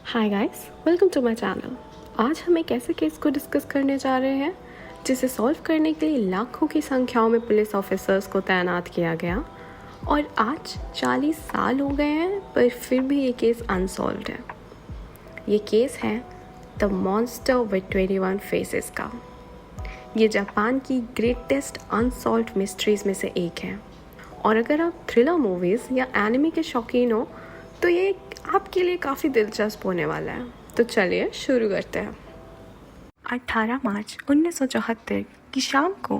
Hi guys, welcome to my channel. आज हम एक ऐसे केस को डिस्कस करने जा रहे हैं जिसे सॉल्व करने के लिए लाखों की संख्याओं में पुलिस ऑफिसर्स को तैनात किया गया और आज 40 साल हो गए हैं पर फिर भी ये केस अनसॉल्व्ड है। ये केस है द मॉन्स्टर विद 21 फेसेस का। ये जापान की ग्रेटेस्ट अनसॉल्व्ड मिस्ट्रीज में से एक है और अगर आप थ्रिलर मूवीज़ या एनिमे के शौकीन हो तो ये आपके लिए काफ़ी दिलचस्प होने वाला है। तो चलिए शुरू करते हैं। 18 मार्च 1974 की शाम को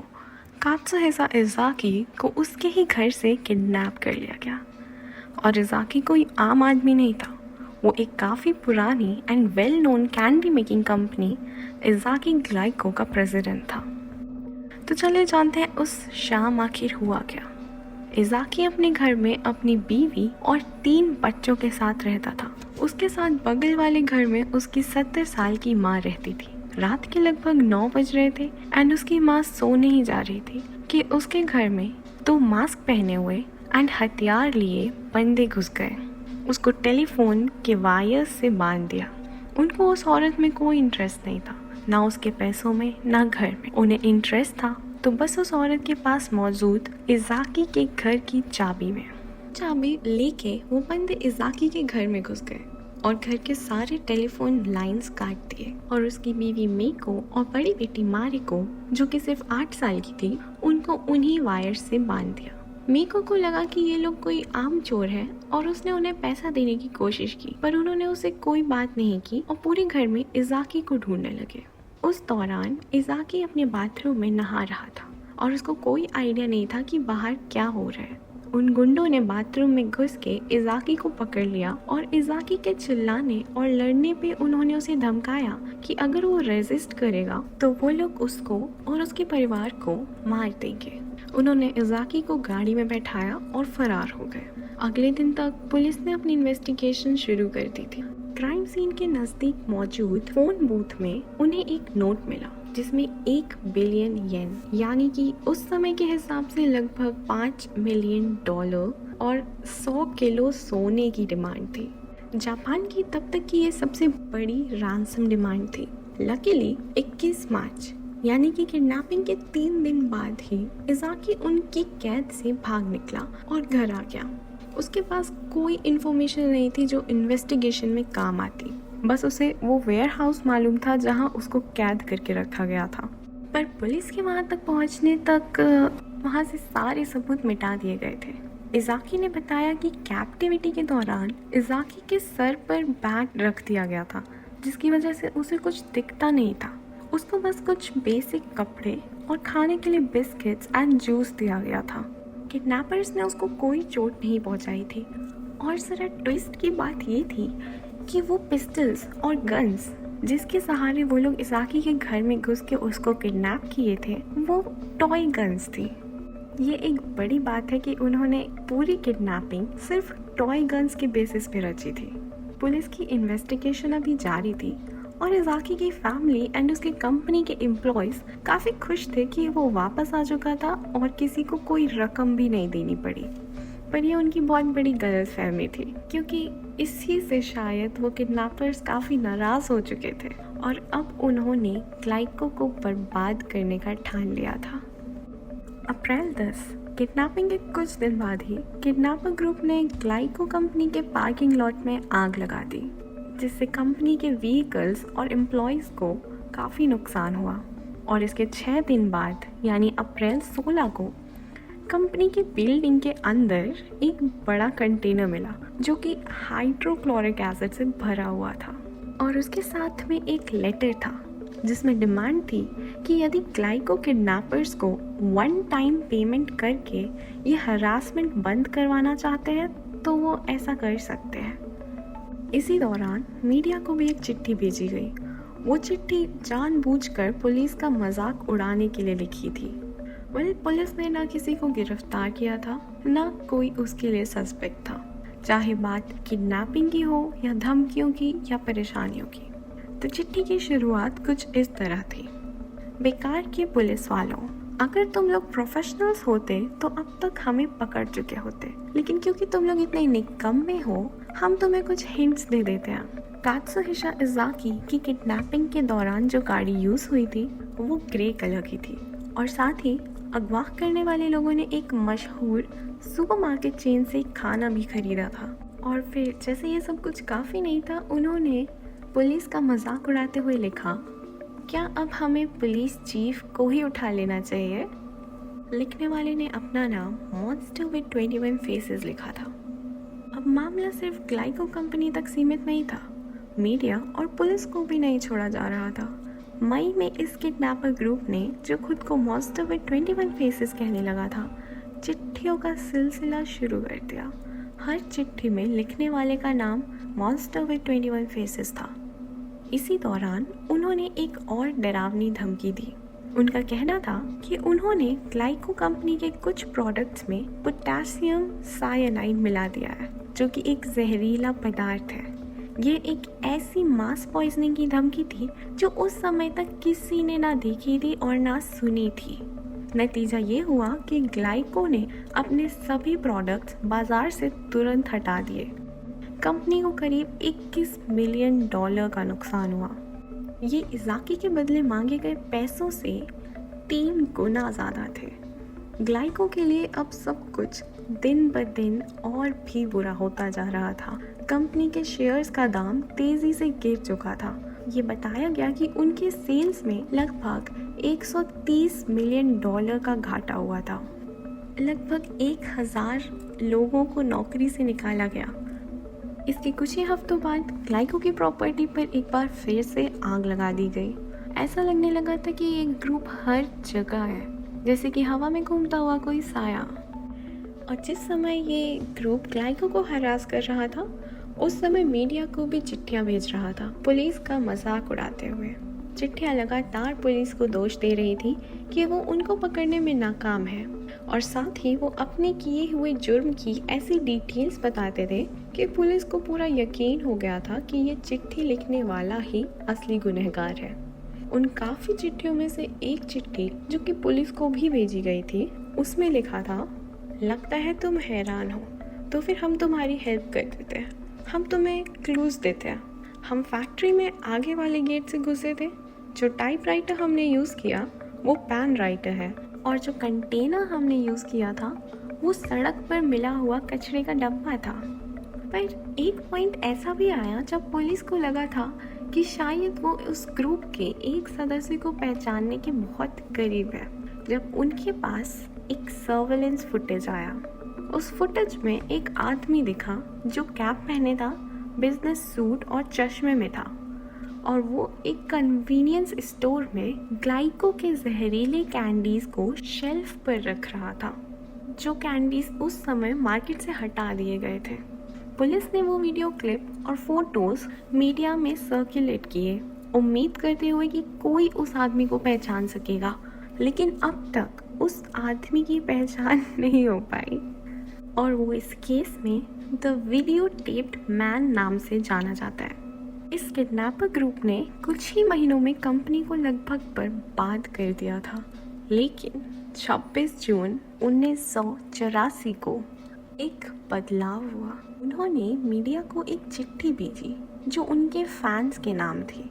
कात्सुहिसा इज़ाकी को उसके ही घर से किडनैप कर लिया गया और इज़ाकी कोई आम आदमी नहीं था। वो एक काफ़ी पुरानी and well known candy making company Ezaki Glico का प्रेसिडेंट था। तो चलिए जानते हैं उस शाम आखिर हुआ क्या। इज़ाकी अपने घर में अपनी बीवी और 3 बच्चों के साथ रहता था। उसके साथ बगल वाले घर में उसकी 70 साल की माँ रहती थी। रात के लगभग 9 बज रहे थे एंड उसकी माँ सोने ही जा रही थी कि उसके घर में 2 मास्क पहने हुए एंड हथियार लिए बंदे घुस गए। उसको टेलीफोन के वायर्स से बांध दिया। उनको उस औरत में कोई इंटरेस्ट नहीं था, ना उसके पैसों में ना घर में। उन्हें इंटरेस्ट था तो बस उस औरत के पास मौजूद इज़ाकी के घर की चाबी में। चाबी लेके वो बंदे इज़ाकी के घर में घुस गए और घर के सारे टेलीफोन लाइंस काट दिए और उसकी बीवी मेको और बड़ी बेटी मारी को, जो कि सिर्फ 8 साल की थी, उनको उन्हीं वायर से बांध दिया। मेको को लगा कि ये लोग कोई आम चोर है और उसने उन्हें पैसा देने की कोशिश की, पर उन्होंने उसे कोई बात नहीं की और पूरे घर में इज़ाकी को ढूंढने लगे। उस दौरान इज़ाकी अपने बाथरूम में नहा रहा था और उसको कोई आइडिया नहीं था कि बाहर क्या हो रहा है। उन गुंडों ने बाथरूम में घुस के इज़ाकी को पकड़ लिया और इज़ाकी के चिल्लाने और लड़ने पे उन्होंने उसे धमकाया कि अगर वो रेजिस्ट करेगा तो वो लोग उसको और उसके परिवार को मार देंगे। उन्होंने इज़ाकी को गाड़ी में बैठाया और फरार हो गए। अगले दिन तक पुलिस ने अपनी इन्वेस्टिगेशन शुरू कर दी थी। क्राइम सीन के नज़दीक मौजूद फोन बूथ में उन्हें एक नोट मिला जिसमें 1 बिलियन येन यानी कि उस समय के हिसाब से लगभग $5 मिलियन और 100 किलो सोने की डिमांड थी। जापान की तब तक की ये सबसे बड़ी रैंसम डिमांड थी। लकीली 21 मार्च यानी कि किडनैपिंग के 3 दिन बाद ही इज़ाकी उनकी कैद से भाग निकला और घर आ गया। उसके पास कोई इन्फॉर्मेशन नहीं थी जो इन्वेस्टिगेशन में काम आती। बस उसे वो वेयर हाउस मालूम था जहां उसको कैद करके रखा गया था, पर पुलिस के वहां तक पहुंचने तक वहां से सारे सबूत मिटा दिए गए थे। इज़ाकी ने बताया कि कैप्टिविटी के दौरान इज़ाकी के सर पर बैग रख दिया गया था जिसकी वजह से उसे कुछ दिखता नहीं था। उसको बस कुछ बेसिक कपड़े और खाने के लिए बिस्किट्स एंड जूस दिया गया था। किडनैपर्स ने उसको कोई चोट नहीं पहुंचाई थी और जरा ट्विस्ट की बात ये थी कि वो पिस्टल्स और गन्स जिसके सहारे वो लोग इज़ाकी के घर में घुस के उसको किडनैप किए थे वो टॉय गन्स थी। ये एक बड़ी बात है कि उन्होंने पूरी किडनैपिंग सिर्फ टॉय गन्स के बेसिस पे रची थी। पुलिस की इन्वेस्टिगेशन अभी जारी थी और इज़ाकी की फैमिली एंड उसकी कंपनी के एम्प्लॉयज़ काफ़ी खुश थे कि वो वापस आ चुका था और किसी को कोई रकम भी नहीं देनी पड़ी। पर ये उनकी बहुत बड़ी गलतफहमी थी क्योंकि इसी से शायद वो किडनैपर्स काफ़ी नाराज़ हो चुके थे और अब उन्होंने ग्लाइको को बर्बाद करने का ठान लिया था। अप्रैल 10 किडनैपिंग के कुछ दिन बाद ही किडनैपर ग्रुप ने ग्लाइको कंपनी के पार्किंग लॉट में आग लगा दी जिससे कंपनी के व्हीकल्स और एम्प्लॉयज़ को काफ़ी नुकसान हुआ। और इसके 6 दिन बाद यानी अप्रैल 16 को कंपनी की बिल्डिंग के अंदर एक बड़ा कंटेनर मिला जो कि हाइड्रोक्लोरिक एसिड से भरा हुआ था और उसके साथ में एक लेटर था जिसमें डिमांड थी कि यदि ग्लाइको किडनैपर्स को 1 टाइम पेमेंट करके ये हरासमेंट बंद करवाना चाहते हैं तो वो ऐसा कर सकते हैं। इसी दौरान मीडिया को भी एक चिट्ठी भेजी गई। वो चिट्ठी जानबूझकर पुलिस का मजाक उड़ाने के लिए लिखी थी। पुलिस ने ना किसी को गिरफ्तार किया था ना कोई उसके लिए सस्पेक्ट था, चाहे बात किडनैपिंग की हो या धमकियों की या परेशानियों की। तो चिट्ठी की शुरुआत कुछ इस तरह थी। बेकार के पुलिस वालों, अगर तुम लोग प्रोफेशनल्स होते तो अब तक हमें पकड़ चुके होते, लेकिन क्योंकि तुम लोग इतने निकम्मे हो हम तुम्हें कुछ हिंट्स दे देते हैं। कात्सुहिसा इज़ाकी की किडनैपिंग के दौरान जो गाड़ी यूज़ हुई थी वो ग्रे कलर की थी, और साथ ही अगवा करने वाले लोगों ने एक मशहूर सुपरमार्केट चेन से खाना भी खरीदा था। और फिर जैसे ये सब कुछ काफ़ी नहीं था, उन्होंने पुलिस का मजाक उड़ाते हुए लिखा, क्या अब हमें पुलिस चीफ को ही उठा लेना चाहिए। लिखने वाले ने अपना नाम मॉन्स्टर विद 21 फेसेस लिखा था। अब मामला सिर्फ ग्लाइको कंपनी तक सीमित नहीं था, मीडिया और पुलिस को भी नहीं छोड़ा जा रहा था। मई में इस किडनैपर ग्रुप ने, जो खुद को मॉन्स्टर विद 21 फेसेस कहने लगा था, चिट्ठियों का सिलसिला शुरू कर दिया। हर चिट्ठी में लिखने वाले का नाम मॉन्स्टर विद 21 फेसेस था। इसी दौरान उन्होंने एक और डरावनी धमकी दी। उनका कहना था कि उन्होंने ग्लाइको कंपनी के कुछ प्रोडक्ट्स में पोटेशियम साइनाइड मिला दिया है, जो कि एक जहरीला पदार्थ है। ये एक ऐसी मास पॉइजनिंग की धमकी थी जो उस समय तक किसी ने ना देखी थी और ना सुनी थी। नतीजा ये हुआ कि ग्लाइको ने अपने सभी प्रोडक्ट्स बाजार से तुरंत हटा दिए। कंपनी को करीब $21 मिलियन का नुकसान हुआ। ये इज़ाकी के बदले मांगे गए पैसों से 3 गुना ज़्यादा थे। ग्लाइको के लिए अब सब कुछ दिन ब दिन और भी बुरा होता जा रहा था। कंपनी के शेयर्स का दाम तेज़ी से गिर चुका था। ये बताया गया कि उनके सेल्स में लगभग $130 मिलियन का घाटा हुआ था। लगभग 1000 लोगों को नौकरी से निकाला गया। इसके कुछ ही हफ्तों बाद ग्लाइको की प्रॉपर्टी पर एक बार फिर से आग लगा दी गई। ऐसा लगने लगा था कि ये ग्रुप हर जगह है, जैसे कि हवा में घूमता हुआ कोई साया। और जिस समय ये ग्रुप ग्लाइको को हरास कर रहा था, उस समय मीडिया को भी चिट्ठियां भेज रहा था, पुलिस का मजाक उड़ाते हुए। चिट्ठियां लगातार पुलिस को दोष दे रही थी कि वो उनको पकड़ने में नाकाम है, और साथ ही वो अपने किए हुए जुर्म की ऐसी डिटेल्स बताते थे कि पुलिस को पूरा यकीन हो गया था कि ये चिट्ठी लिखने वाला ही असली गुनहगार है। उन काफ़ी चिट्ठियों में से एक चिट्ठी जो कि पुलिस को भी भेजी गई थी, उसमें लिखा था, लगता है तुम हैरान हो, तो फिर हम तुम्हारी हेल्प कर देते हैं। हम तुम्हें क्लूज देते हैं। हम फैक्ट्री में आगे वाले गेट से घुसे थे। जो टाइपराइटर हमने यूज़ किया वो पेन राइटर है, और जो कंटेनर हमने यूज़ किया था वो सड़क पर मिला हुआ कचरे का डब्बा था। पर एक पॉइंट ऐसा भी आया जब पुलिस को लगा था कि शायद वो उस ग्रुप के एक सदस्य को पहचानने के बहुत करीब है, जब उनके पास एक सर्वेलेंस फुटेज आया। उस फुटेज में एक आदमी दिखा जो कैप पहने था, बिजनेस सूट और चश्मे में था, और वो एक कन्वीनियंस स्टोर में ग्लाइको के जहरीले कैंडीज़ को शेल्फ पर रख रहा था, जो कैंडीज़ उस समय मार्केट से हटा दिए गए थे। पुलिस ने वो वीडियो क्लिप और फोटोज़ मीडिया में सर्कुलेट किए, उम्मीद करते हुए कि कोई उस आदमी को पहचान सकेगा, लेकिन अब तक उस आदमी की पहचान नहीं हो पाई, और वो इस केस में द वीडियो टेप्ड मैन नाम से जाना जाता है। इस किडनैपर ग्रुप ने कुछ ही महीनों में कंपनी को लगभग बर्बाद कर दिया था, लेकिन 26 जून 1984 को एक बदलाव हुआ। उन्होंने मीडिया को एक चिट्ठी भेजी जो उनके फैंस के नाम थी।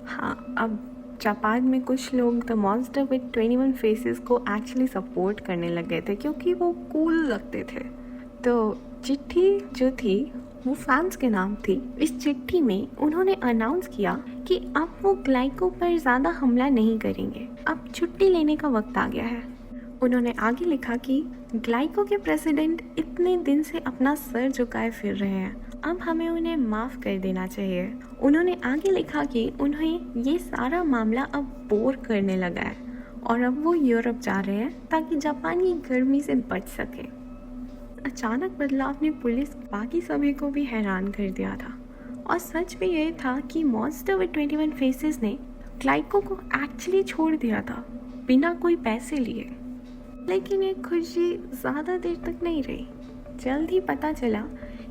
हाँ, अब जापान में कुछ लोग द मॉन्स्टर विद 21 फेसेस को एक्चुअली सपोर्ट करने लग गए थे क्योंकि वो कूल लगते थे। तो चिट्ठी जो थी वो फैंस के नाम थी। इस चिट्ठी में उन्होंने अनाउंस किया कि अब वो ग्लाइको पर ज़्यादा हमला नहीं करेंगे, अब छुट्टी लेने का वक्त आ गया है। उन्होंने आगे लिखा कि ग्लाइको के प्रेसिडेंट इतने दिन से अपना सर झुकाए फिर रहे हैं, अब हमें उन्हें माफ़ कर देना चाहिए। उन्होंने आगे लिखा कि उन्हें ये सारा मामला अब बोर करने लगा है और अब वो यूरोप जा रहे हैं ताकि जापान की गर्मी से बच सके। अचानक बदलाव ने पुलिस बाकी सभी को भी हैरान कर दिया था, और सच भी ये था कि मॉन्स्टर विद 21 फेसेस ने ग्लाइको को एक्चुअली छोड़ दिया था बिना कोई पैसे लिए। लेकिन ये खुशी ज़्यादा देर तक नहीं रही। जल्द ही पता चला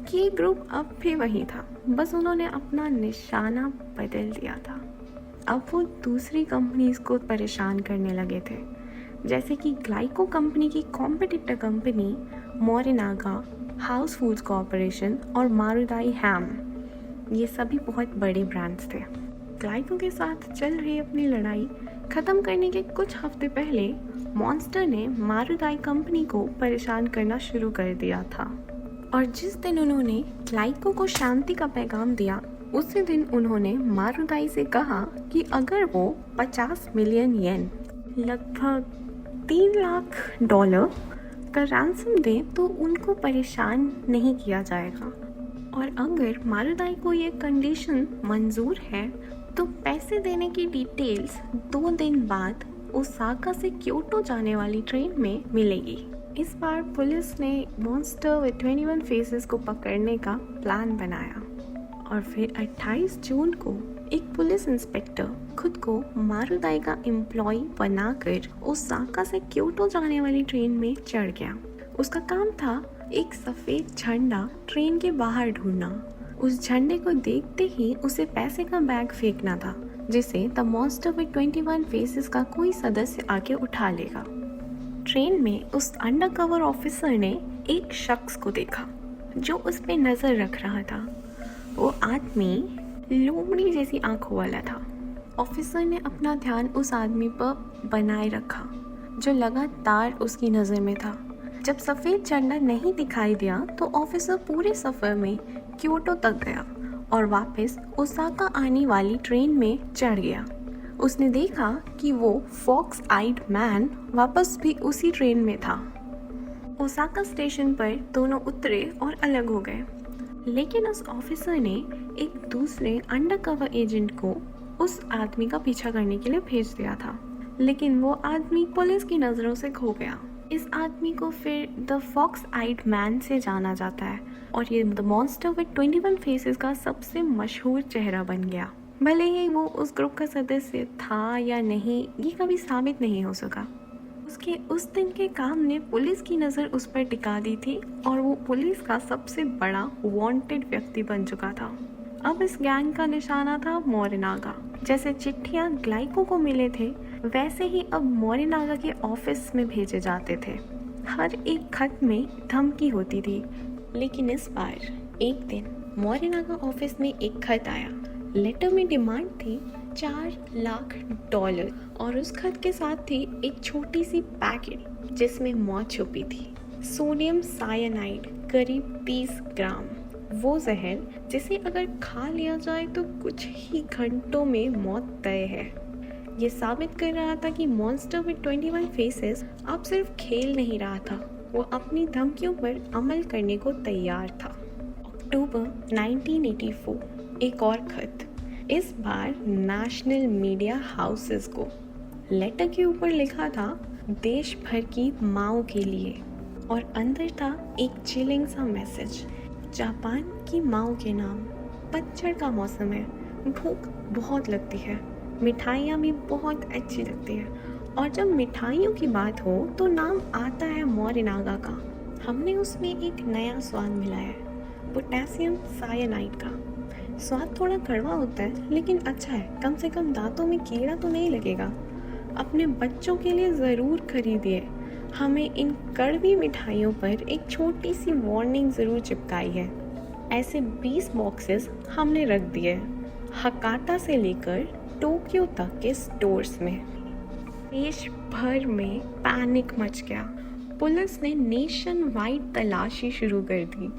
कि ये ग्रुप अब भी वही था, बस उन्होंने अपना निशाना बदल दिया था। अब वो दूसरी कंपनीज को परेशान करने लगे थे, जैसे कि ग्लाइको कंपनी की competitor company Morinaga, House Foods Corporation और मारुदाई हैम, ये सभी बहुत बड़े ब्रांड्स थे। ग्लाइको के साथ चल रही अपनी लड़ाई ख़त्म करने के कुछ हफ्ते पहले मॉन्स्टर ने मारुदाई कंपनी को परेशान करना शुरू कर दिया था, और जिस दिन उन्होंने ग्लाइको को शांति का पैगाम दिया, उसी दिन उन्होंने मारुदाई से कहा कि अगर वो 50 मिलियन येन, लगभग $3 लाख का रैंसम दे तो उनको परेशान नहीं किया जाएगा, और अगर मारुदाई को ये कंडीशन मंजूर है तो पैसे देने की डिटेल्स 2 दिन बाद ओसाका से क्योटो जाने वाली ट्रेन में मिलेगी। इस बार पुलिस ने मॉन्स्टर विद 21 फेसेस को पकड़ने का प्लान बनाया, और फिर 28 जून को एक पुलिस इंस्पेक्टर खुद को मारुदाई का एम्प्लॉय बनाकर ओसाका से क्योटो जाने वाली ट्रेन में चढ़ गया। उसका काम था एक सफ़ेद झंडा ट्रेन के बाहर ढूंढना। उस झंडे को देखते ही उसे पैसे का बैग फेंकना था, जिसे द मॉन्स्टर विद 21 फेसेस का कोई सदस्य आके उठा लेगा। ट्रेन में उस अंडरकवर ऑफिसर ने एक शख्स को देखा जो उस पे नज़र रख रहा था। वो आदमी लोमड़ी जैसी आंखों वाला था। ऑफिसर ने अपना ध्यान उस आदमी पर बनाए रखा जो लगातार उसकी नज़र में था। जब सफ़ेद झंडा नहीं दिखाई दिया तो ऑफिसर पूरे सफ़र में क्योटो तक गया और वापस ओसाका आने वाली ट्रेन में चढ़ गया। उसने देखा कि वो फॉक्स आइड मैन वापस भी उसी ट्रेन में था। ओसाका स्टेशन पर दोनों उतरे और अलग हो गए, लेकिन उस ऑफिसर ने एक दूसरे अंडरकवर एजेंट को उस आदमी का पीछा करने के लिए भेज दिया था, लेकिन वो आदमी पुलिस की नज़रों से खो गया। इस आदमी को फिर द फॉक्स आइड मैन से जाना जाता है, और ये द मॉन्स्टर विद 21 फेसेस का सबसे मशहूर चेहरा बन गया। भले ही वो उस ग्रुप का सदस्य था या नहीं, ये कभी साबित नहीं हो सका। उसके उस दिन के काम ने पुलिस की नज़र उस पर टिका दी थी, और वो पुलिस का सबसे बड़ा वांटेड व्यक्ति बन चुका था। अब इस गैंग का निशाना था मोरिनागा। जैसे चिट्ठियाँ ग्लाइको को मिले थे, वैसे ही अब मोरिनागा के ऑफिस में भेजे जाते थे। हर एक खत में धमकी होती थी, लेकिन इस बार एक दिन मोरिनागा ऑफिस में एक खत आया। लेटर में डिमांड थी $4 लाख, और उस खत के साथ थी एक छोटी सी पैकेट जिसमें मौत छुपी थी। सोडियम साइनाइड करीब 30 ग्राम, वो जहर जिसे अगर खा लिया जाए तो कुछ ही घंटों में मौत तय है। ये साबित कर रहा था कि मॉन्स्टर विद 21 फेसेस अब सिर्फ खेल नहीं रहा था, वो अपनी धमकियों पर अमल करने को तैयार था। अक्टूबर 1984, एक और खत, इस बार नेशनल मीडिया हाउसेस को। लेटर के ऊपर लिखा था देश भर की माओ के लिए, और अंदर था एक चिलिंग सा मैसेज। जापान की माओ के नाम। पतझड़ का मौसम है, भूख बहुत लगती है, मिठाइयाँ भी बहुत अच्छी लगती है, और जब मिठाइयों की बात हो तो नाम आता है मोरिनागा का। हमने उसमें एक नया स्वाद मिलाया है, पोटेशियम साइनाइड का। स्वाद थोड़ा कड़वा होता है, लेकिन अच्छा है, कम से कम दांतों में कीड़ा तो नहीं लगेगा। अपने बच्चों के लिए ज़रूर खरीदिए। हमें इन कड़वी मिठाइयों पर एक छोटी सी वार्निंग ज़रूर चिपकाई है। ऐसे 20 बॉक्सेस हमने रख दिए, हकाटा से लेकर टोक्यो तक के स्टोर्स में। देश भर में पैनिक मच गया। पुलिस ने नेशन वाइड तलाशी शुरू कर दी।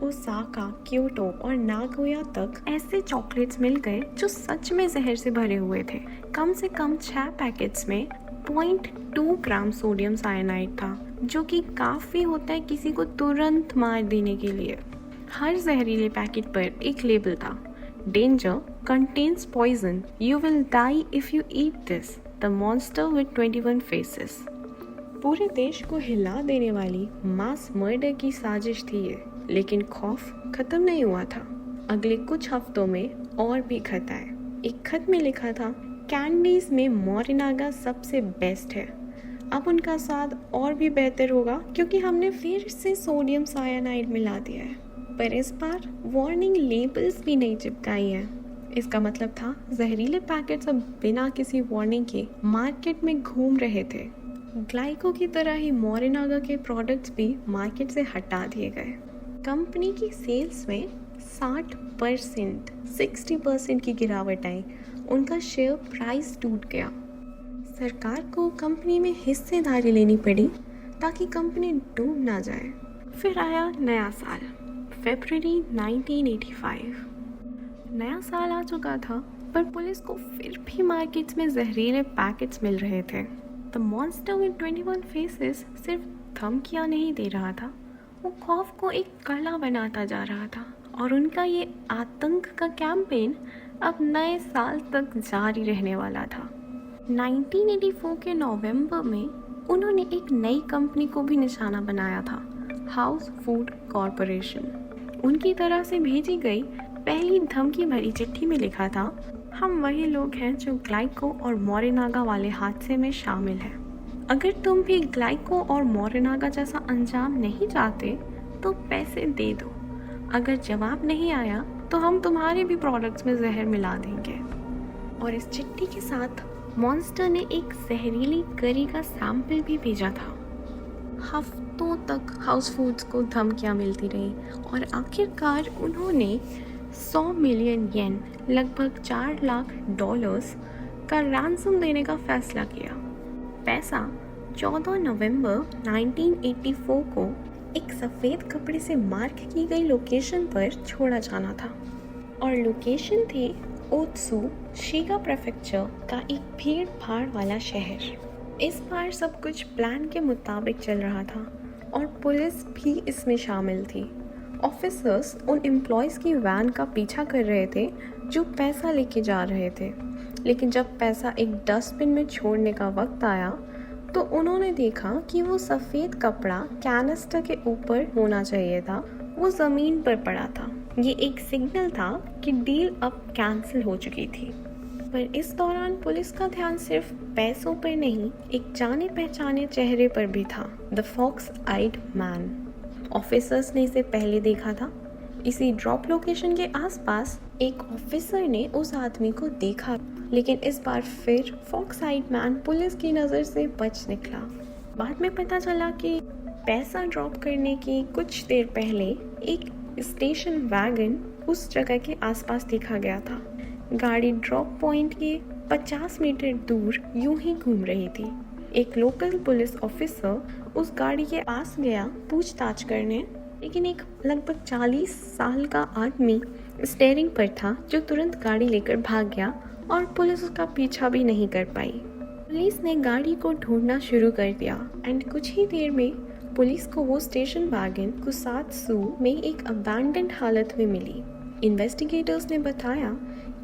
ओसाका, क्योटो और नागोया तक ऐसे चॉकलेट्स मिल गए जो सच में जहर से भरे हुए थे। कम से कम 6 पैकेट्स में 0.2 ग्राम सोडियम साइनाइड था, जो कि काफ़ी होता है किसी को तुरंत मार देने के लिए। हर जहरीले पैकेट पर एक लेबल था, danger contains poison, you will die if you eat this, the monster with 21 faces. पूरे देश को हिला देने वाली मास मर्डर की साजिश थी ये, लेकिन खौफ खत्म नहीं हुआ था। अगले कुछ हफ्तों में और भी खत आए। एक खत में लिखा था कैंडीज में मोरिनागा सबसे बेस्ट है, अब उनका स्वाद और भी बेहतर होगा क्योंकि हमने फिर से सोडियम साइनाइड मिला दिया है। पर इस बार वार्निंग लेबल्स भी नहीं चिपकाई हैं। इसका मतलब था जहरीले पैकेट्स अब बिना किसी वार्निंग के मार्केट में घूम रहे थे। ग्लाइको की तरह ही मोरिनागा के प्रोडक्ट्स भी मार्केट से हटा दिए गए। कंपनी की सेल्स में 60%, 60% की गिरावट आई। उनका शेयर प्राइस टूट गया। सरकार को कंपनी में हिस्सेदारी लेनी पड़ी ताकि कंपनी डूब ना जाए। फिर आया नया साल, फरवरी 1985। नया साल आ चुका था, पर पुलिस को फिर भी मार्केट्स में जहरीले पैकेट्स मिल रहे थे। द मॉन्स्टर विद 21 फेसेस सिर्फ धमकियां नहीं दे रहा था, वो खौफ को एक कला बनाता जा रहा था। और उनका ये आतंक का कैंपेन अब नए साल तक जारी रहने वाला था। 1984 के नवंबर में उन्होंने एक नई कंपनी को भी निशाना बनाया था, हाउस फूड कॉरपोरेशन। उनकी तरफ से भेजी गई पहली धमकी भरी चिट्ठी में लिखा था, हम वही लोग हैं जो ग्लाइको और मोरिनागा वाले हादसे में शामिल हैं। अगर तुम भी ग्लाइको और मोरिनागा जैसा अंजाम नहीं चाहते तो पैसे दे दो। अगर जवाब नहीं आया तो हम तुम्हारे भी प्रोडक्ट्स में जहर मिला देंगे। और इस चिट्ठी के साथ मॉन्स्टर ने एक जहरीली करी का सैंपल भी भेजा था। हफ्तों तक हाउस फूड्स को धमकियां मिलती रही और आखिरकार उन्होंने 100 मिलियन येन, लगभग $4 लाख का रैंसम देने का फैसला किया। पैसा 14 नवंबर 1984 को एक सफ़ेद कपड़े से मार्क की गई लोकेशन पर छोड़ा जाना था। और लोकेशन थी ओत्सु, शिगा प्रेफेक्चर का एक भीड़ भाड़ वाला शहर। इस बार सब कुछ प्लान के मुताबिक चल रहा था और पुलिस भी इसमें शामिल थी। ऑफिसर्स उन एम्प्लॉयज़ की वैन का पीछा कर रहे थे जो पैसा लेके जा रहे थे, लेकिन जब पैसा एक डस्टबिन में छोड़ने का वक्त आया तो उन्होंने देखा कि वो सफ़ेद कपड़ा कैनिस्टर के ऊपर होना चाहिए था, वो ज़मीन पर पड़ा था। ये एक सिग्नल था कि डील अब कैंसिल हो चुकी थी। पर इस दौरान पुलिस का ध्यान सिर्फ पैसों पर नहीं, एक जाने पहचाने चेहरे पर भी था, the fox eyed man. Officers ने इसे पहले देखा था। इसी ड्रॉप लोकेशन के आसपास एक ऑफिसर ने उस आदमी को देखा, लेकिन इस बार फिर फॉक्स आइड मैन पुलिस की नज़र से बच निकला। बाद में पता चला कि पैसा ड्रॉप करने की कुछ देर पहले एक स्टेशन वैगन उस जगह के आसपास देखा गया था। गाड़ी ड्रॉप पॉइंट के 50 मीटर दूर यूं ही घूम रही थी। एक लोकल पुलिस ऑफिसर उस गाड़ी के पास गया पूछताछ करने, लेकिन एक लगभग 40 साल का आदमी स्टीयरिंग पर था जो तुरंत गाड़ी लेकर भाग गया और पुलिस उसका पीछा भी नहीं कर पाई। पुलिस ने गाड़ी को ढूंढना शुरू कर दिया एंड कुछ ही देर में पुलिस को वो स्टेशन वैगन कुसात्सु में एक अबैंडन्ड हालत में मिली। इन्वेस्टिगेटर्स ने बताया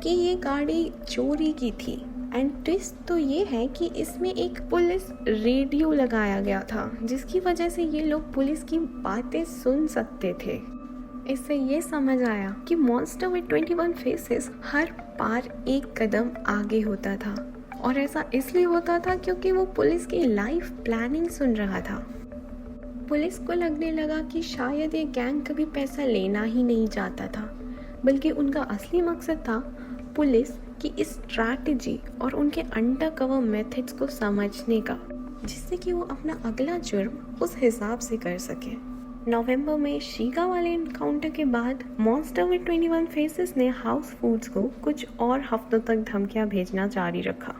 कि ये गाड़ी चोरी की थी एंड ट्विस्ट तो ये है कि इसमें एक पुलिस रेडियो लगाया गया था, जिसकी वजह से ये लोग पुलिस की बातें सुन सकते थे। इससे ये समझ आया कि मॉन्स्टर विद 21 फेसेस हर बार एक कदम आगे होता था, और ऐसा इसलिए होता था क्योंकि वो पुलिस की लाइफ प्लानिंग सुन रहा था। पुलिस को लगने लगा कि शायद ये गैंग कभी पैसा लेना ही नहीं चाहता था, बल्कि उनका असली मकसद था पुलिस की स्ट्रैटेजी और उनके अंडर कवर मेथड्स को समझने का, जिससे कि वो अपना अगला जुर्म उस हिसाब से कर सके। नवंबर में शिगा वाले इनकाउंटर के बाद मॉन्स्टर विद 21 फेसेस ने हाउस फूड्स को कुछ और हफ्तों तक धमकियां भेजना जारी रखा।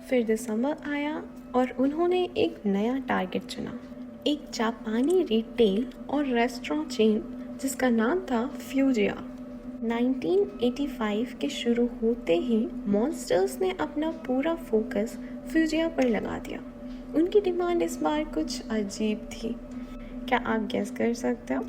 फिर दिसंबर आया और उन्होंने एक नया टारगेट चुना, एक जापानी रिटेल और रेस्टोरेंट चेन जिसका नाम था फ्यूजिया। 1985 के शुरू होते ही मॉन्स्टर्स ने अपना पूरा फोकस फ्यूजिया पर लगा दिया। उनकी डिमांड इस बार कुछ अजीब थी। क्या आप गेस कर सकते हो?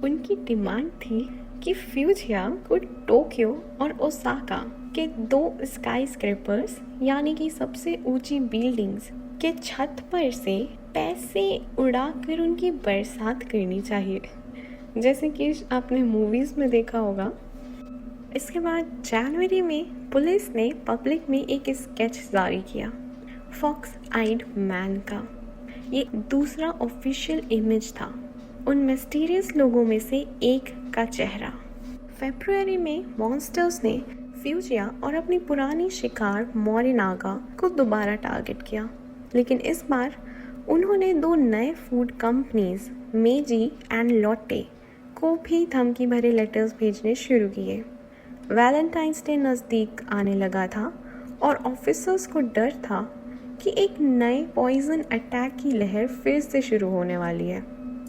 उनकी डिमांड थी कि फ्यूजिया को टोक्यो और ओसाका के 2 स्काई स्क्रैपर्स यानी कि सबसे ऊंची बिल्डिंग्स के छत पर से पैसे उड़ाकर उनकी बरसात करनी चाहिए, जैसे कि आपने मूवीज़ में देखा होगा। इसके बाद जनवरी में पुलिस ने पब्लिक में एक स्केच जारी किया, फॉक्स आइड मैन का। ये दूसरा ऑफिशियल इमेज था उन मिस्टीरियस लोगों में से एक का चेहरा। फरवरी में मॉन्स्टर्स ने फ्यूजिया और अपनी पुरानी शिकार मोरिनागा को दोबारा टारगेट किया, लेकिन इस बार उन्होंने 2 नए फूड कंपनीज मेजी एंड लॉटे को भी धमकी भरे लेटर्स भेजने शुरू किए। वैलेंटाइंस डे नज़दीक आने लगा था और ऑफिसर्स को डर था कि एक नए पॉइजन अटैक की लहर फिर से शुरू होने वाली है।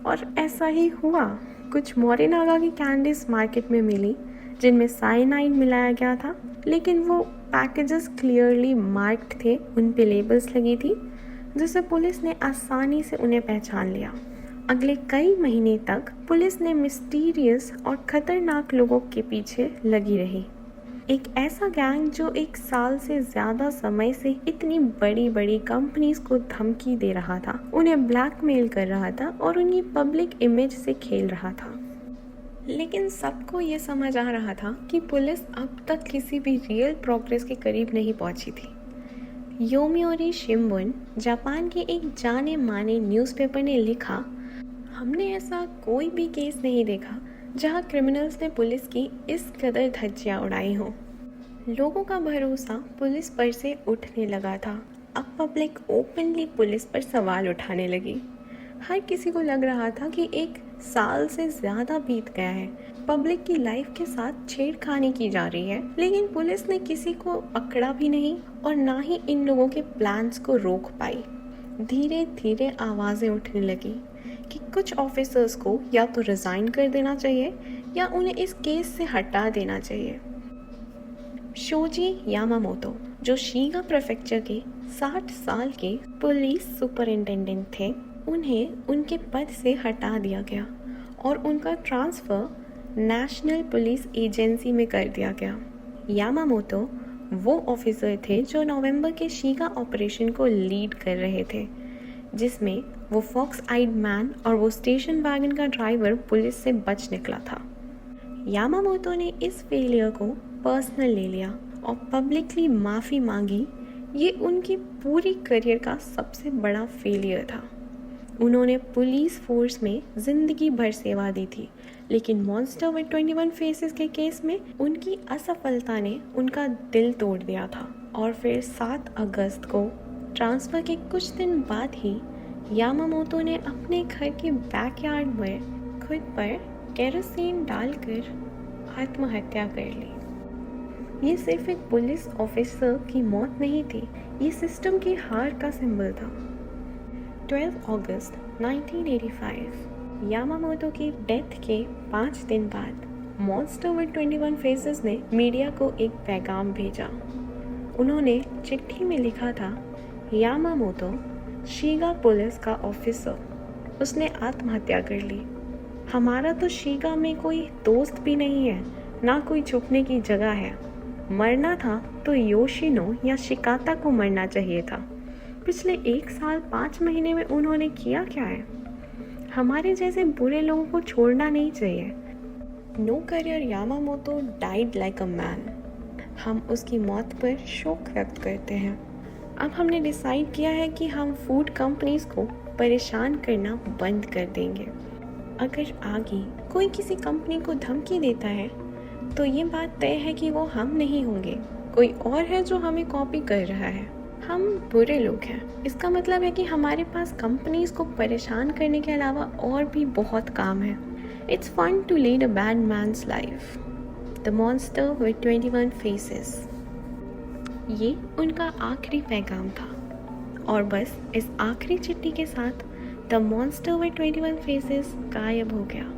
और ऐसा ही हुआ। कुछ मोरिनागा की कैंडीज मार्केट में मिली जिनमें साइनाइड मिलाया गया था, लेकिन वो पैकेजेस क्लियरली मार्क्ड थे, उन पे लेबल्स लगी थी जिससे पुलिस ने आसानी से उन्हें पहचान लिया। अगले कई महीने तक पुलिस ने मिस्टीरियस और खतरनाक लोगों के पीछे लगी रही। एक ऐसा गैंग जो 1 साल से ज़्यादा समय से इतनी बड़ी बड़ी कंपनीज को धमकी दे रहा था, उन्हें ब्लैकमेल कर रहा था और उनकी पब्लिक इमेज से खेल रहा था। लेकिन सबको ये समझ आ रहा था कि पुलिस अब तक किसी भी रियल प्रोग्रेस के करीब नहीं पहुंची थी। योमियोरी शिंबुन, जापान के एक जाने माने न्यूज़पेपर ने लिखा, हमने ऐसा कोई भी केस नहीं देखा जहां क्रिमिनल्स ने पुलिस की इस कदर धज्जियां उड़ाई हों। लोगों का भरोसा पुलिस पर से उठने लगा था। अब पब्लिक ओपनली पुलिस पर सवाल उठाने लगी। हर किसी को लग रहा था कि 1 साल से ज़्यादा बीत गया है, पब्लिक की लाइफ के साथ छेड़खानी की जा रही है, लेकिन पुलिस ने किसी को पकड़ा भी नहीं और ना ही इन लोगों के प्लान्स को रोक पाई। धीरे धीरे आवाज़ें उठने लगी कि कुछ ऑफिसर्स को या तो रिज़ाइन कर देना चाहिए या उन्हें इस केस से हटा देना चाहिए। शोजी यामामोतो, जो शिगा प्रेफेक्चर के 60 साल के पुलिस सुपरिंटेंडेंट थे, उन्हें उनके पद से हटा दिया गया और उनका ट्रांसफ़र नेशनल पुलिस एजेंसी में कर दिया गया। यामामोतो वो ऑफिसर थे जो नवंबर के शिगा ऑपरेशन को लीड कर रहे थे, जिसमें वो फॉक्स आइड मैन और वो स्टेशन वैगन का ड्राइवर पुलिस से बच निकला था। यामामोतो ने इस फेलियर को पर्सनल ले लिया और पब्लिकली माफ़ी मांगी। ये उनकी पूरी करियर का सबसे बड़ा फेलियर था। उन्होंने पुलिस फोर्स में ज़िंदगी भर सेवा दी थी, लेकिन मॉन्स्टर विद 21 फेसेस के केस में उनकी असफलता ने उनका दिल तोड़ दिया था। और फिर 7 अगस्त को ट्रांसफ़र के कुछ दिन बाद ही यामामोतो ने अपने घर के बैकयार्ड में खुद पर केरोसिन डालकर आत्महत्या कर ली। ये सिर्फ एक पुलिस ऑफिसर की मौत नहीं थी, ये सिस्टम की हार का सिंबल था। 12 अगस्त 1985 यामामोतो की डेथ के 5 दिन बाद मॉन्स्टर विद 21 फेसेस ने मीडिया को एक पैगाम भेजा। उन्होंने चिट्ठी में लिखा था, यामामोतो शिगा पुलिस का ऑफिसर, उसने आत्महत्या कर ली। हमारा तो शिगा में कोई दोस्त भी नहीं है, ना कोई छुपने की जगह है। मरना था तो योशिनो या शिकाता को मरना चाहिए था। पिछले 1 साल 5 महीने में उन्होंने किया क्या है? हमारे जैसे बुरे लोगों को छोड़ना नहीं चाहिए। No career Yamamoto died like a man. हम उसकी मौत पर शोक व्यक्त करते हैं। अब हमने डिसाइड किया है कि हम फूड कंपनीज को परेशान करना बंद कर देंगे। अगर आगे कोई किसी कंपनी को धमकी देता है तो ये बात तय है कि वो हम नहीं होंगे, कोई और है जो हमें कॉपी कर रहा है। हम बुरे लोग हैं। इसका मतलब है कि हमारे पास कंपनीज को परेशान करने के अलावा और भी बहुत काम है। It's fun to lead a bad man's life. The monster with 21 faces. ये उनका आखिरी पैगाम था और बस इस आखिरी चिट्ठी के साथ द मॉन्स्टर विद 21 फेसेस गायब हो गया।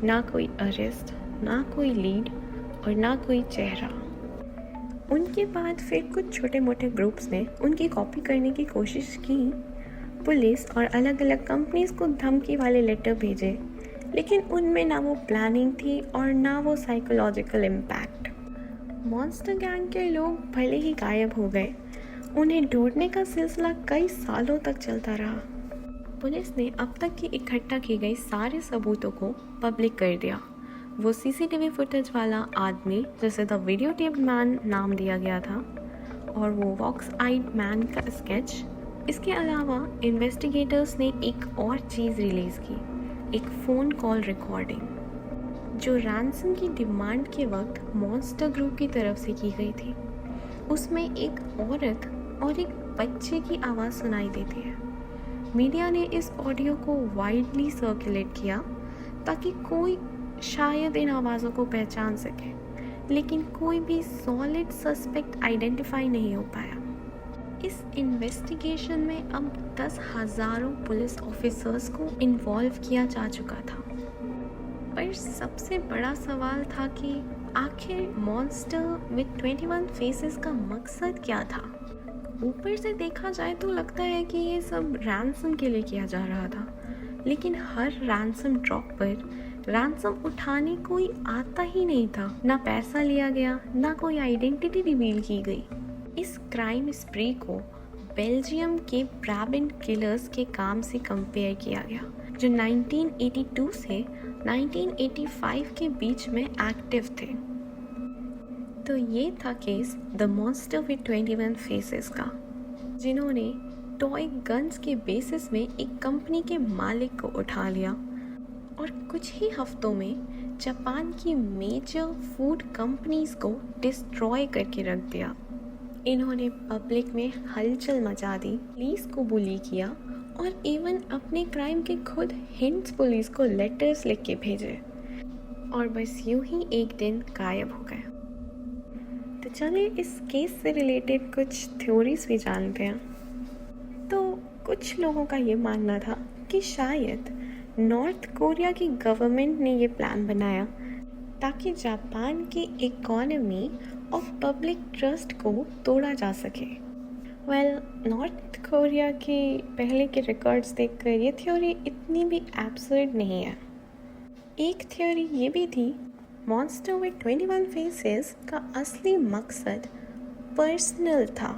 ना कोई अरेस्ट, ना कोई लीड और ना कोई चेहरा। उनके बाद फिर कुछ छोटे मोटे ग्रुप्स ने उनकी कॉपी करने की कोशिश की। पुलिस और अलग अलग कंपनीज को धमकी वाले लेटर भेजे, लेकिन उनमें ना वो प्लानिंग थी और ना वो साइकोलॉजिकल इम्पैक्ट। मॉन्स्टर गैंग के लोग भले ही गायब हो गए, उन्हें ढूंढने का सिलसिला कई सालों तक चलता रहा। पुलिस ने अब तक की इकट्ठा की गई सारे सबूतों को पब्लिक कर दिया। वो सीसीटीवी फुटेज वाला आदमी जिसे द वीडियो टेप मैन नाम दिया गया था, और वो वॉक्स आइड मैन का स्केच। इसके अलावा इन्वेस्टिगेटर्स ने एक और चीज़ रिलीज़ की, एक फ़ोन कॉल रिकॉर्डिंग जो रैंसम की डिमांड के वक्त मॉन्स्टर ग्रुप की तरफ से की गई थी। उसमें एक औरत और एक बच्चे की आवाज़ सुनाई देती है। मीडिया ने इस ऑडियो को वाइडली सर्कुलेट किया ताकि कोई शायद इन आवाज़ों को पहचान सके, लेकिन कोई भी सॉलिड सस्पेक्ट आइडेंटिफाई नहीं हो पाया। इस इन्वेस्टिगेशन में अब 10,000 पुलिस ऑफिसर्स को इन्वॉल्व किया जा चुका था। पर सबसे बड़ा सवाल था कि आखिर मॉन्स्टर विद 21 फेसेस का मकसद क्या था। ऊपर से देखा जाए तो लगता है कि ये सब रैंसम के लिए किया जा रहा था, लेकिन हर रैंसम ड्रॉप पर रैंसम उठाने कोई आता ही नहीं था। ना पैसा लिया गया, ना कोई आइडेंटिटी रिवील की गई। इस क्राइम स्प्री को बेल्जियम के ब्राबेंट किलर्स के काम से कंपेयर किया गया, जो 1982 से 1985 के बीच में एक्टिव थे। तो ये था case the monster with 21 faces का, जिन्होंने टॉय गन्स के बेसिस में एक कंपनी के मालिक को उठा लिया और कुछ ही हफ्तों में जापान की मेजर फूड कंपनीज को डिस्ट्रॉय करके रख दिया। इन्होंने पब्लिक में हलचल मचा दी, पुलिस को बुली किया और इवन अपने क्राइम के खुद हिंट्स पुलिस को लेटर्स लिख के भेजे, और बस यूं ही एक दिन गायब हो गए। तो चलिए इस केस से रिलेटेड कुछ थ्योरीज भी जानते हैं। तो कुछ लोगों का ये मानना था कि शायद नॉर्थ कोरिया की गवर्नमेंट ने ये प्लान बनाया ताकि जापान की इकोनॉमी और पब्लिक ट्रस्ट को तोड़ा जा सके। नॉर्थ कोरिया के पहले के रिकॉर्ड्स देखकर ये थ्योरी इतनी भी एब्सर्ड नहीं है। एक थ्योरी ये भी थी, मॉन्स्टर विद 21 फेसेस का असली मकसद पर्सनल था।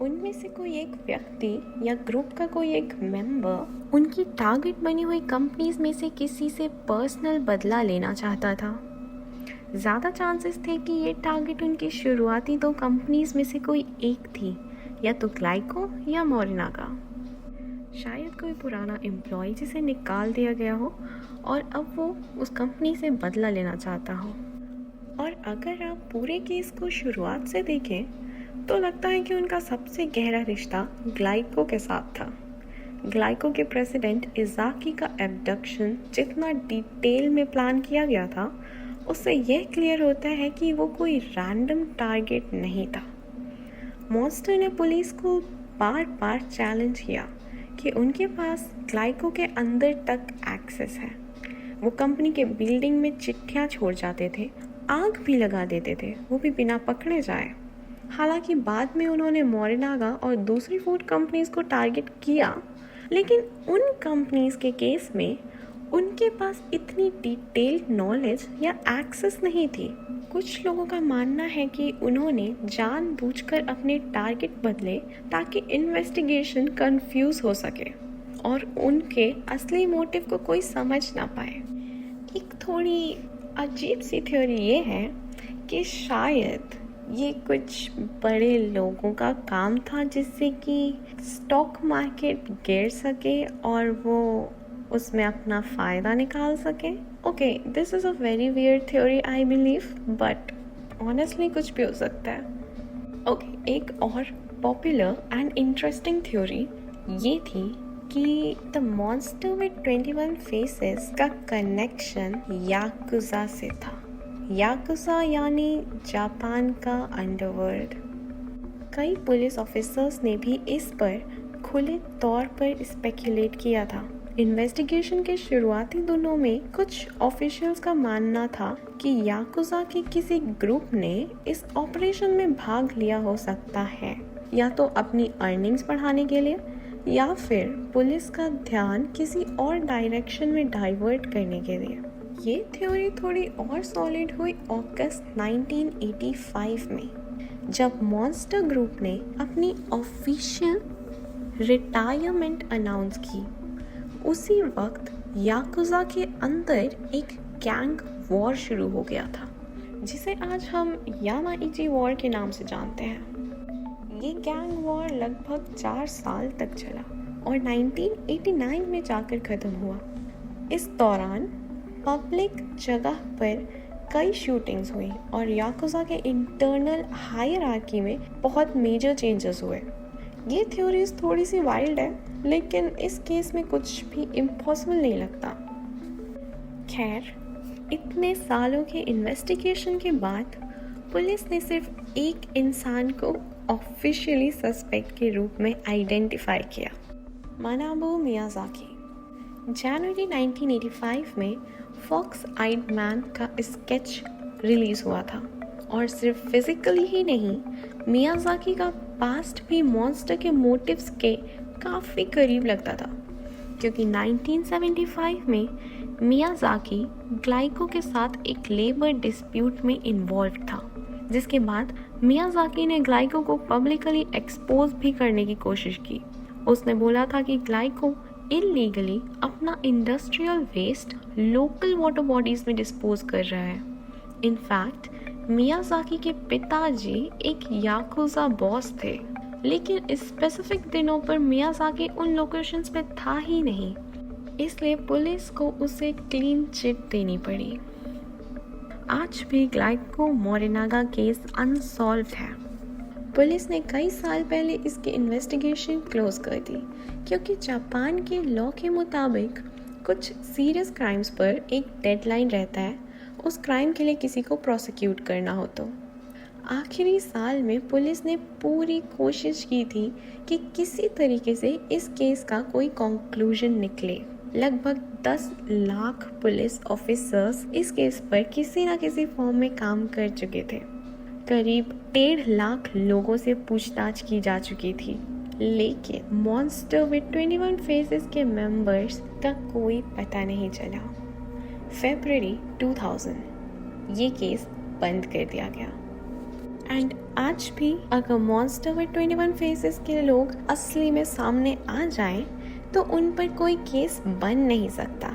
उनमें से कोई एक व्यक्ति या ग्रुप का कोई एक मेंबर उनकी टारगेट बनी हुई कंपनीज में से किसी से पर्सनल बदला लेना चाहता था। ज़्यादा चांसेस थे कि ये टारगेट उनकी शुरुआती 2 कंपनीज में से कोई एक थी, या तो ग्लाइको या मोरिना का। शायद कोई पुराना एम्प्लॉय जिसे निकाल दिया गया हो और अब वो उस कंपनी से बदला लेना चाहता हो। और अगर आप पूरे केस को शुरुआत से देखें तो लगता है कि उनका सबसे गहरा रिश्ता ग्लाइको के साथ था। ग्लाइको के प्रेसिडेंट इजाकी का एब्डक्शन जितना डिटेल में प्लान किया गया था, उससे यह क्लियर होता है कि वो कोई रैंडम टारगेट नहीं था। मॉन्स्टर ने पुलिस को बार बार चैलेंज किया कि उनके पास ग्लाइको के अंदर तक एक्सेस है। वो कंपनी के बिल्डिंग में चिट्ठियाँ छोड़ जाते थे, आग भी लगा देते थे, वो भी बिना पकड़े जाए। हालांकि बाद में उन्होंने मोरिनागा और दूसरी फूड कंपनीज को टारगेट किया, लेकिन उन कंपनीज के केस में उनके पास इतनी डिटेल्ड नॉलेज या एक्सेस नहीं थी। कुछ लोगों का मानना है कि उन्होंने जानबूझकर अपने टारगेट बदले ताकि इन्वेस्टिगेशन कंफ्यूज हो सके और उनके असली मोटिव को कोई समझ ना पाए। एक थोड़ी अजीब सी थ्योरी ये है कि शायद ये कुछ बड़े लोगों का काम था जिससे कि स्टॉक मार्केट गिर सके और वो उसमें अपना फ़ायदा निकाल सके। Okay, this is a very weird theory I believe, but honestly कुछ भी हो सकता है। ओके, एक और पॉपुलर एंड इंटरेस्टिंग थ्योरी ये थी कि द मॉन्स्टर विद 21 फेसेस का कनेक्शन याकुजा से था। याकुजा यानी जापान का अंडरवर्ल्ड। कई पुलिस ऑफिसर्स ने भी इस पर खुले तौर पर स्पेक्युलेट किया था। इन्वेस्टिगेशन के शुरुआती दिनों में कुछ ऑफिशियल्स का मानना था कि याकुजा के किसी ग्रुप ने इस ऑपरेशन में भाग लिया हो सकता है, या तो अपनी अर्निंग्स बढ़ाने के लिए या फिर पुलिस का ध्यान किसी और डायरेक्शन में डाइवर्ट करने के लिए। ये थ्योरी थोड़ी और सॉलिड हुई अगस्त 1985 में, जब मॉन्स्टर ग्रुप ने अपनी ऑफिशियल रिटायरमेंट अनाउंस की। उसी वक्त याकुजा के अंदर एक गैंग वॉर शुरू हो गया था, जिसे आज हम यामाइची वॉर के नाम से जानते हैं। ये गैंग वॉर लगभग 4 साल तक चला और 1989 में जाकर ख़त्म हुआ। इस दौरान पब्लिक जगह पर कई शूटिंग्स हुई और याकुजा के इंटरनल हायरार्की में बहुत मेजर चेंजेस हुए। ये थ्योरीज थोड़ी सी वाइल्ड है, लेकिन इस केस में कुछ भी इम्पॉसिबल नहीं लगता। खैर, इतने सालों के इन्वेस्टिगेशन के बाद पुलिस ने सिर्फ एक इंसान को ऑफिशियली सस्पेक्ट के रूप में आइडेंटिफाई किया, मनाबू मियाज़ाकी। जनवरी 1985 में फॉक्स आइड मैन का स्केच रिलीज हुआ था और सिर्फ फिजिकली ही नहीं, मियाज़ाकी का पास्ट भी मॉन्स्टर के मोटिव्स के काफ़ी करीब लगता था, क्योंकि 1975 में मियाज़ाकी ग्लाइको के साथ एक लेबर डिस्प्यूट में इन्वॉल्व था, जिसके बाद मियाज़ाकी ने ग्लाइको को पब्लिकली एक्सपोज भी करने की कोशिश की। उसने बोला था कि ग्लाइको इलीगली अपना industrial waste local water bodies में डिस्पोज कर रहा है। इनफैक्ट मियाज़ाकी के पिताजी एक याकुजा बॉस थे, लेकिन स्पेसिफिक दिनों पर मियाज़ाकी उन लोकेशंस पे था ही नहीं, इसलिए पुलिस को उसे क्लीन चिट देनी पड़ी। आज भी ग्लाइको मोरिनागा केस अनसॉल्व्ड है। पुलिस ने कई साल पहले इसकी इन्वेस्टिगेशन क्लोज कर दी, क्योंकि जापान के लॉ के मुताबिक कुछ सीरियस क्राइम्स पर एक डेडलाइन रहता है उस क्राइम के लिए किसी को प्रोसिक्यूट करना हो तो। आखिरी साल में पुलिस ने पूरी कोशिश की थी कि किसी तरीके से इस केस का कोई कंक्लूजन निकले। लगभग 10 लाख पुलिस ऑफिसर्स इस केस पर किसी न किसी फॉर्म में काम कर चुके थे। करीब 1.5 लाख लोगों से पूछताछ की जा चुकी थी, लेकिन मॉन्स्टर विद 21 फेसेस के मेंबर्स का कोई पता नहीं चला। फरवरी 2000 ये केस बंद कर दिया गया। एंड आज भी अगर मॉन्स्टर विद 21 फेसेस के लोग असली में सामने आ जाएं, तो उन पर कोई केस बन नहीं सकता।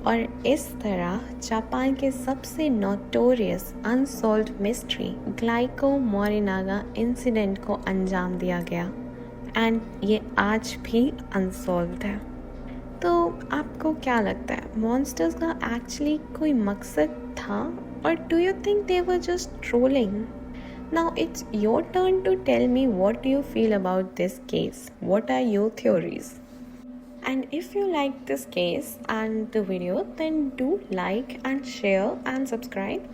और इस तरह जापान के सबसे notorious unsolved mystery Glico Morinaga incident को अंजाम दिया गया, एंड ये आज भी अनसॉल्व्ड है। तो आपको क्या लगता है, मॉन्स्टर्स का एक्चुअली कोई मकसद था, और do you think they were just trolling? Now it's your turn to tell me what do you feel about this case. What are your theories? And if you like this case and the video, then do like and share and subscribe.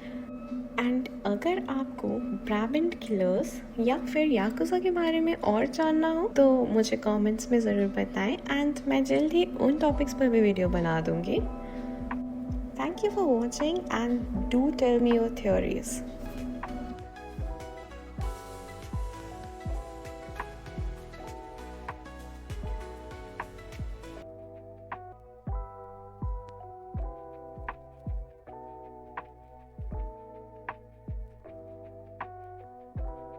And अगर आपको ब्राबेंट killers या फिर yakuza के बारे में और जानना हो तो मुझे कमेंट्स में ज़रूर बताएं, एंड मैं जल्द ही उन टॉपिक्स पर भी वीडियो बना दूँगी। Thank you for watching and do tell me your theories.